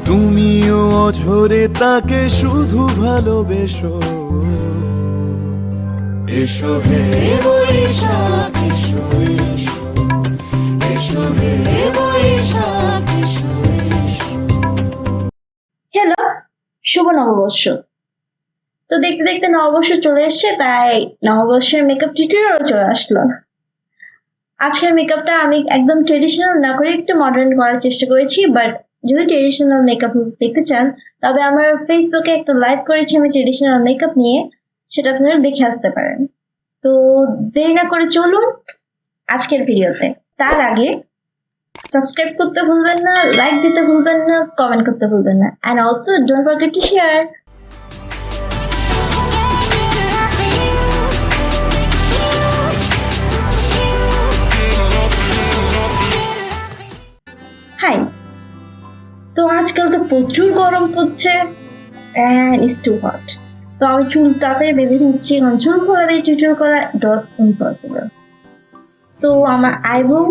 তুমিও অঝরে তাকে শুধু ভালোবেসো। এসো হে বৈশাখ এসো এসো, এসো হে বৈশাখ এসো এসো। হ্যালো, শুভ নববর্ষ। তো দেখতে দেখতে নববর্ষ চলে এসছে, তাই নববর্ষের মেকআপ টিউটোরিয়ালও চলে আসলো। আজকের মেকআপটা আমি একদম ট্রেডিশনাল না করে একটু মডার্ন করার চেষ্টা করেছি, বাট যদি ট্রেডিশনাল মেকআপ দেখতে চান তবে আমার ফেসবুকে একটা লাইভ করেছি আমি ট্রেডিশনাল মেকআপ নিয়ে, সেটা আপনারা দেখে আসতে পারেন। তো দেরি না করে চলুন আজকের ভিডিওতে। তার আগে সাবস্ক্রাইব করতে ভুলবেন না, লাইক দিতে ভুলবেন না, কমেন্ট করতে ভুলবেন না, and also don't forget to share. Hi, তো আজকাল তো প্রচুর গরম পড়ছে and it's too hot. তো আমি চুল তাড়াতাড়ি বেঁধে নিচ্ছি, কারণ চুল খোলা দিয়ে টিউটোরিয়াল করা it was impossible. তো আমার আইব্রাউ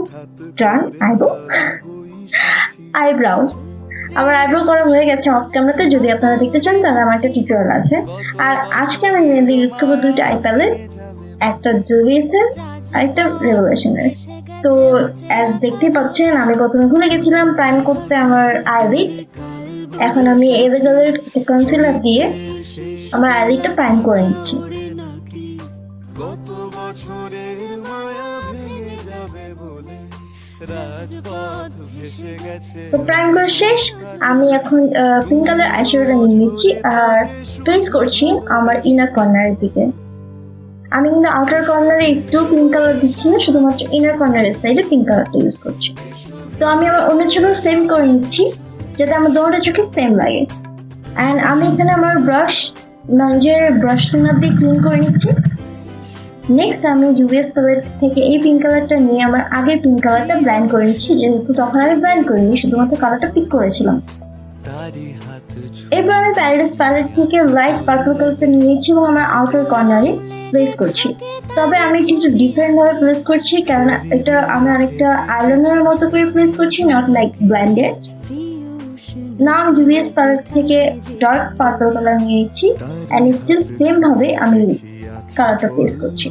করা হয়ে গেছে অফ ক্যামেরাতে। যদি আপনারা দেখতে চান তাহলে আমার একটা টিউটোরিয়াল আছে। আর আজকে আমি মেনলি ইউজ করবো দুইটা আই প্যালেট, একটা জুভিয়াসের আর একটা রেভলিউশনের। তো দেখতে পাচ্ছেন আমি প্রথমে ভুলে গেছিলাম প্রাইম করতে আমার আইলিড। এখন আমি এভেগালের কনসিলার দিয়ে আমার আইলিডটা প্রাইম করে নিচ্ছি। তো প্রাইম করা শেষ, আমি এখন পিঙ্ক কালার আইশ্যাডোটা নিয়ে নিচ্ছি আর প্লেস করছি আমার ইনার কর্নারের দিকে। আমি কিন্তু আউটার কর্নারে একটু পিঙ্ক কালার দিচ্ছি না, শুধুমাত্র ইনার কর্নারের সাইডে পিঙ্ক কালারটা ইউজ করছি। তো আমি আমার অন্য চোখেও সেম করে নিচ্ছি যাতে আমার দোনোটা চোখে সেম লাগে। অ্যান্ড আমি এখানে আমার ব্রাশ টোনার দিয়ে ক্লিন করে নিচ্ছি। নেক্সট আমি জুভিয়াস প্যালেট থেকে এই পিঙ্ক কালারটা নিয়ে আমার আগের পিঙ্ক কালারটা ব্লেন্ড করে নিচ্ছি, যেহেতু তখন আমি ব্লেন্ড করিনি, শুধুমাত্র কালারটা পিক করেছিলাম। এরপর আমি প্যালেট থেকে লাইট পার্পল কালারটা নিয়ে নিচ্ছি এবং আমার আউটার কর্নারে প্লেস করছি। তবে আমি একটু ডিফারেন্ট ভাবে প্লেস করছি, কারণ এটা আমি অনেকটা আইলাইনারের মতো করে প্লেস করছি, নট লাইক ব্লেন্ডেড। না, আমি জুভিয়াস প্যালেট থেকে ডার্ক পার্পল কালার নিয়ে নিচ্ছি অ্যান্ড স্টিল সেম ভাবে আমি কালারটা প্লেস করছি।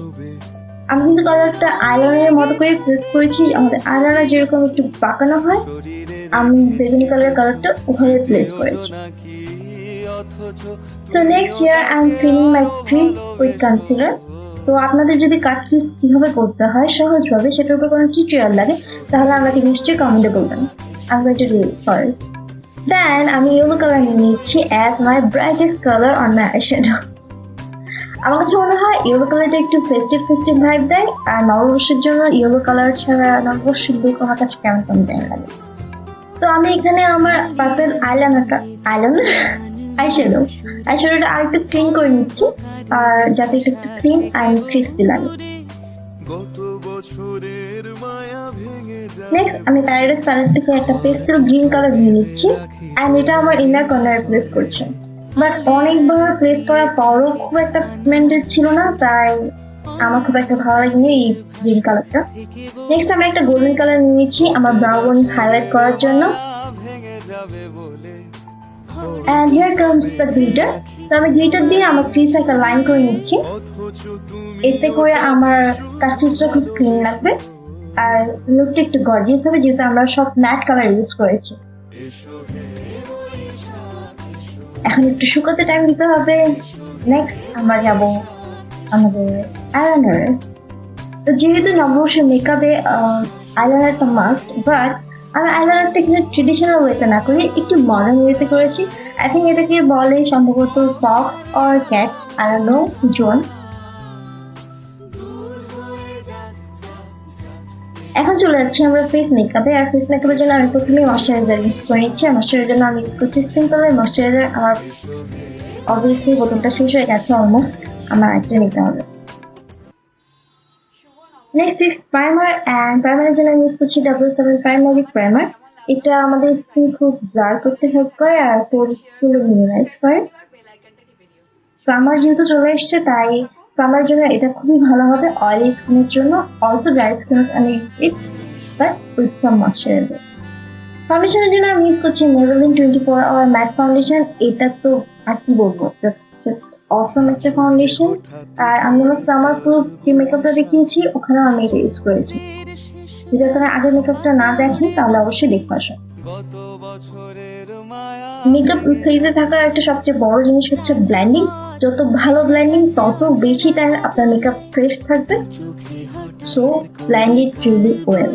আমি কিন্তু কালারটা আইলাইনারের মতো করে প্লেস করেছি, আমাদের আইলাইনার যেরকম একটু বাঁকানো হয় আমি বেগুনি কালারটা ওখানে প্লেস করেছি। So next here I am filling my crease with concealer. তো আপনাদের যদি কাট ক্রিজ কিভাবে করতে হয় সহজভাবে সেটার উপর কোনো টিউটোরিয়াল লাগে তাহলে আমাকে নিশ্চয়ই কমেন্টে বলবেন। I'm going to do it for it. Then আমি ইয়েলো কালার নিয়ে নিচ্ছি as my brightest color on my eyeshadow. আমার কাছে মনে হয় ইয়েলো কালারটা একটু ফেস্টিভ ভাইব দেয়, আর নববর্ষের জন্য ইয়েলো কালার ছাড়া নববর্ষের লুক আমার কাছে কেমন জানি লাগে। তো আমি এখানে আমার পার্পল আইশ্যাডোটা আর একটু ক্লিন করে নিচ্ছি, আর যাতে একটু ক্লিন অ্যান্ড ক্রিস্পি লাগে। নেক্সট আমি প্যারাডাইস প্যালেট থেকে একটা পেস্টেল গ্রিন কালার নিয়ে নিচ্ছি অ্যান্ড এটা আমার ইনার কর্নারে প্লেস করছি। বাট অনেকবার প্লেস করার পরও খুব একটা পিগমেন্টেড ছিল না, তাই আমার খুব একটা ভালো লাগেনি এই গ্রিন কালারটা। নেক্সট আমি একটা গোল্ডেন কালার নিয়ে নিচ্ছি আমার ব্রাউন হাইলাইট করার জন্য। And here comes the glitter. তো আমি গ্লিটার দিয়ে আমার ক্রিজ একটা লাইন করে নিচ্ছি, এতে করে আমার কাট ক্রিজটা খুব ক্লিন লাগবে আর লুকটা একটু গর্জিয়াস হবে, যেহেতু আমরা সব ম্যাট কালার ইউজ করেছি। এখন একটু শুকাতে টাইম দিতে হবে। নেক্সট আমরা যাব আমাদের আইলাইনারে। তো যেহেতু নববর্ষের মেকআপে আইলাইনারটা মাস্ট, বাট আমি আইলাইনারটা এখানে ট্রেডিশনাল ওয়েতে না করে একটু মডার্ন ওয়েতে করেছি। আই থিঙ্ক এটাকে বলে সম্ভবত Fox or cat, I don't know which one. এখন চলে যাচ্ছি আমরা ফেস মেকআপে। আর ফেস মেকআপের জন্য আমি প্রথমে ময়শ্চারাইজার ইউজ করে নিচ্ছি। ময়শ্চারাইজার জন্য আমি ইউজ করছি সিম্পলের ময়শ্চারাইজার। আমার অবভিয়াসলি বোতলটা শেষ হয়ে গেছে অলমোস্ট, আমার একটা নিতে হবে। নেক্সট ইজ প্রাইমার, অ্যান্ড প্রাইমারের জন্য আমি ইউজ করছি 7 প্রাইম ম্যাজিক প্রাইমার। এটা আমাদের স্কিন খুব ব্লার করতে হেল্প করে আর পোরগুলো মিনিমাইজ করে। সামার যেহেতু চলে এসছে তাই সামারের জন্য এটা খুবই ভালো হবে অয়েলি স্কিনের জন্য। Also dry skin can use it but with some moisturiser. ফাউন্ডেশনের জন্য আমি ইউজ করছি Maybelline 24 Hour ম্যাট ফাউন্ডেশন। এটা তো আর কি বলবো, জাস্ট অসম একটা ফাউন্ডেশন। আর আমি আমার সামার প্রুফ যে মেকআপটা দেখিয়েছি ওখানে আমি এটা ইউজ করেছি। যদি আপনারা আগের মেকআপটা না দেখেন তাহলে অবশ্যই দেখতে আসুন। মেকআপ ফেজে থাকার একটা সবচেয়ে বড় জিনিস হচ্ছে ব্লেন্ডিং। যত ভালো ব্লেন্ডিং তত বেশি টাইম আপনার মেকআপ ফ্রেশ থাকবে। So blend it really well.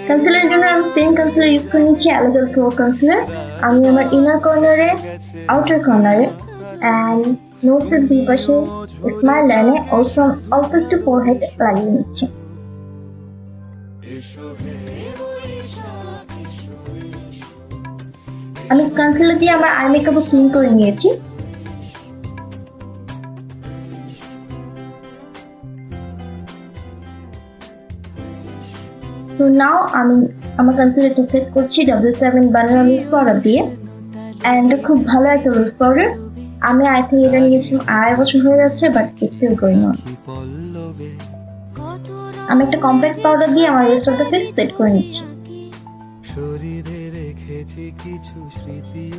কনসিলারের জন্য আমি সেম কনসিলার ইউজ করে নিচ্ছি, অ্যালোভেরা প্রো কনসিলার। আমি আমার ইনার কর্নারে, আউটার কর্নারে অ্যান্ড নোসের দুই পাশে স্মাইল লাইনে অলসো অল্প একটু ফোরহেড লাগিয়ে নিচ্ছি। আমি কনসিলার দিয়ে আমার আই মেকআপও ক্লিন করে নিয়েছি। তো নাও আমি আমার কনসিলারটা সেট করছি W7 বানানা লুজ পাউডার দিয়ে। অ্যান্ড খুব ভালো একটা লুজ পাউডার। আমি আই থিঙ্ক এটা নিয়েছিলাম 2.5 বছর হয়ে যাচ্ছে, বাট স্টিল গোয়িং অন। আমি একটা কম্প্যাক্ট পাউডার দিয়ে আমার rest of the face set করে নিচ্ছি।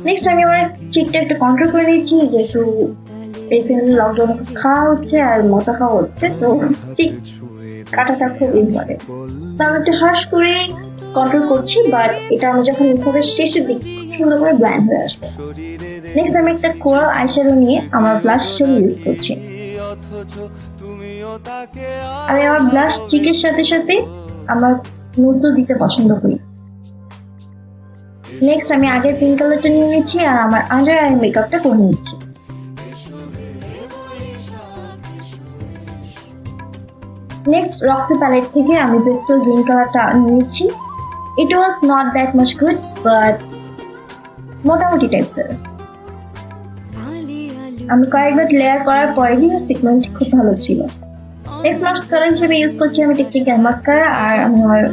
নেক্সট আমি আমার চিকটা একটু কন্ট্রোল করে নিচ্ছি, যেহেতু রিসেন্টলি লকডাউনে খাওয়া হচ্ছে আর মোটা খাওয়া হচ্ছে, সো চিক কাটাটা খুব ইম্পর্টেন্ট। তো আমি একটু হার্শ করে কন্ট্রোল করছি, বাট এটা আমি যখন মুখের শেষের দিক সুন্দর করে ব্ল্যান্ড হয়ে আসবে। নেক্সট আমি একটা কোরাল আইশ্যাডো নিয়ে আমার ব্লাশ হিসেবে ইউজ করছি। আমি আমার ব্লাশ চিকের সাথে সাথে আমার নোজও দিতে পছন্দ করি। নেক্সট আমি আগের পিঙ্ক কালারটা নিয়ে নিচ্ছি আর আমার আন্ডার আই মেকআপটা করে নিচ্ছি। নেক্সট রক্সি প্যালেট থেকে আমি পেস্টেল গ্রিন কালারটা নিয়েছি। It was not that much good, but মোটামুটি টাইপসের। আমি কয়েকবার লেয়ার করার পরে কিন্তু পিগমেন্ট খুব ভালো ছিল। নেক্সট মাস্কারা হিসেবে ইউজ করছি আমি টেকনিক্যাল মাস্কারা, আর আমি আমার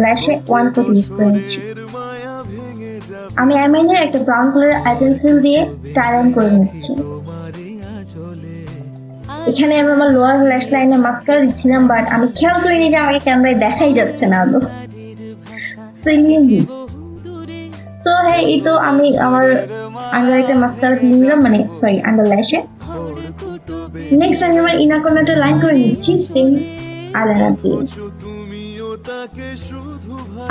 ল্যাশে 1 কোট ইউজ করে নিচ্ছি। আমি আইলাইনারে একটা ব্রাউন কালারের আই পেন্সিল দিয়ে টাইলাইন করে নিচ্ছি। এখানে আমি আমার লোয়ার ল্যাশ লাইনে মাস্কারা দিচ্ছিলাম, বাট আমি খেয়াল করিনি যে আমাকে ক্যামেরায় দেখাই যাচ্ছে না আদৌ। সো হ্যাঁ, এই তো আমি আমার আন্ডার একটা মাস্কারা দিয়ে নিলাম, মানে সরি আন্ডার ল্যাশে। নেক্সট আমি আমার ইনার কর্নারটা লাইন করে নিচ্ছি সেম আইলাইনার দিয়ে।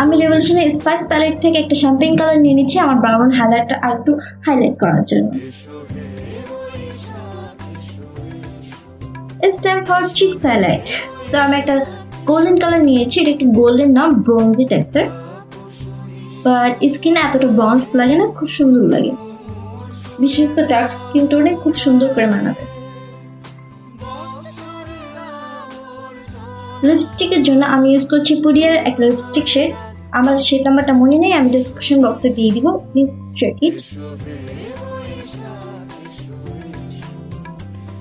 আমি রেভলিউশনের স্পাইস প্যালেট থেকে একটা শ্যাম্পেন কালার নিয়ে নিচ্ছি আমার ব্রাউন হাইলাইটটা আর একটু হাইলাইট করার জন্য। It's time for cheeks highlight. তো আমি একটা গোল্ডেন কালার নিয়েছি, এটা একটু গোল্ডেন না ব্রোঞ্জি টাইপসের, বাট স্কিনে এতটা ব্রঞ্জ লাগে না, খুব সুন্দর লাগে, বিশেষত ডার্ক স্কিন টোনে খুব সুন্দর করে মানাবে। লিপস্টিকের জন্য আমি ইউজ করছি পুডিয়ার একটা লিপস্টিক শেড। আমার শেড নাম্বারটা মনে নেই, আমি ডেসক্রিপশন বক্সে দিয়ে দিব, প্লিজ চেক ইট।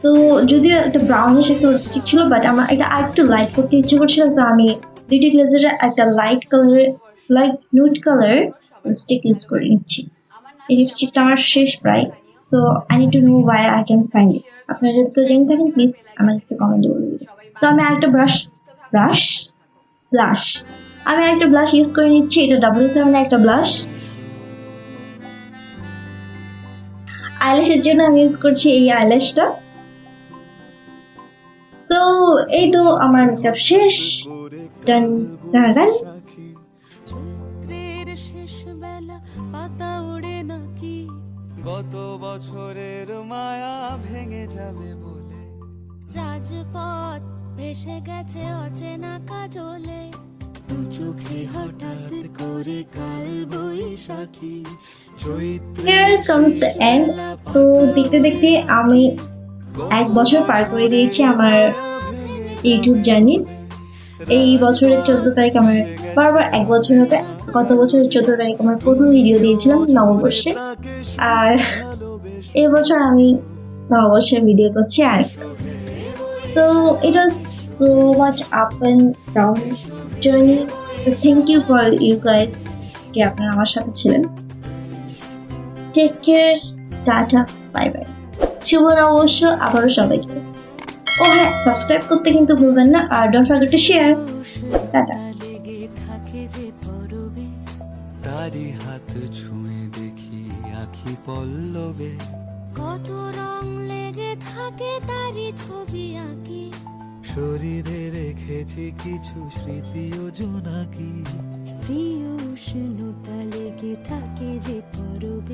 তো যদিও একটা ব্রাউনিশ একটা লিপস্টিক ছিল, বাট আমার এটা আর একটু লাইট করতে ইচ্ছে করছিল, সো আমি বিউটি গ্লেজারের একটা light nude colour lipstick use করে নিচ্ছি। এই লিপস্টিকটা আমার শেষ প্রায়, so I need to know Y I can find it. আপনারা যদি কেউ জেনে থাকেন প্লিজ আমাকে একটু কমেন্টে বলে দিন। তো আমি আরেকটা আমি আরেকটা ব্লাশ ইউজ করে নিচ্ছি, এটা W7 এর একটা ব্লাশ। আইল্যাশের জন্য আমি ইউজ করছি এই আইল্যাশটা। সো এই তো আমার মেকআপ শেষ। ডান ডান। গত বছরের মায়া ভেঙে যাবে বলে রাজপথ ভেসে গেছে অচেনা কাজলে, দু চোখে হঠাৎ করে কাল বৈশাখী। Here comes the end. তো দেখতে দেখতে আমি 1 বছর পার করে দিয়েছি আমার ইউটিউব জার্নি। এই বছরের 14 তারিখ আমার বারবার 1 বছর হবে। গত বছরের 14 তারিখ আমার প্রথম ভিডিও দিয়েছিলাম নববর্ষে, আর এই বছর আমি নববর্ষে ভিডিও করছি আর। তো it was so much up and down journey. So thank you for you guys যে আপনারা আমার সাথে ছিলেন। Take care, tata, bye bye. শুভ নববর্ষ আবারও সবাইকে। ও হ্যাঁ, সাবস্ক্রাইব করতে কিন্তু ভুলবেন না, আর don't forget to share. Tata. লেগে থাকে যে পরবে, তারি হাত ছুঁয়ে দেখি আখি পল্লবে, কত রং লেগে থাকে তারি ছবি আঁকি, শরীরে রেখেছি কিছু স্মৃতি ও জোনাকি, প্রিয় উষ্ণতা লেগে থাকে যে পরবে।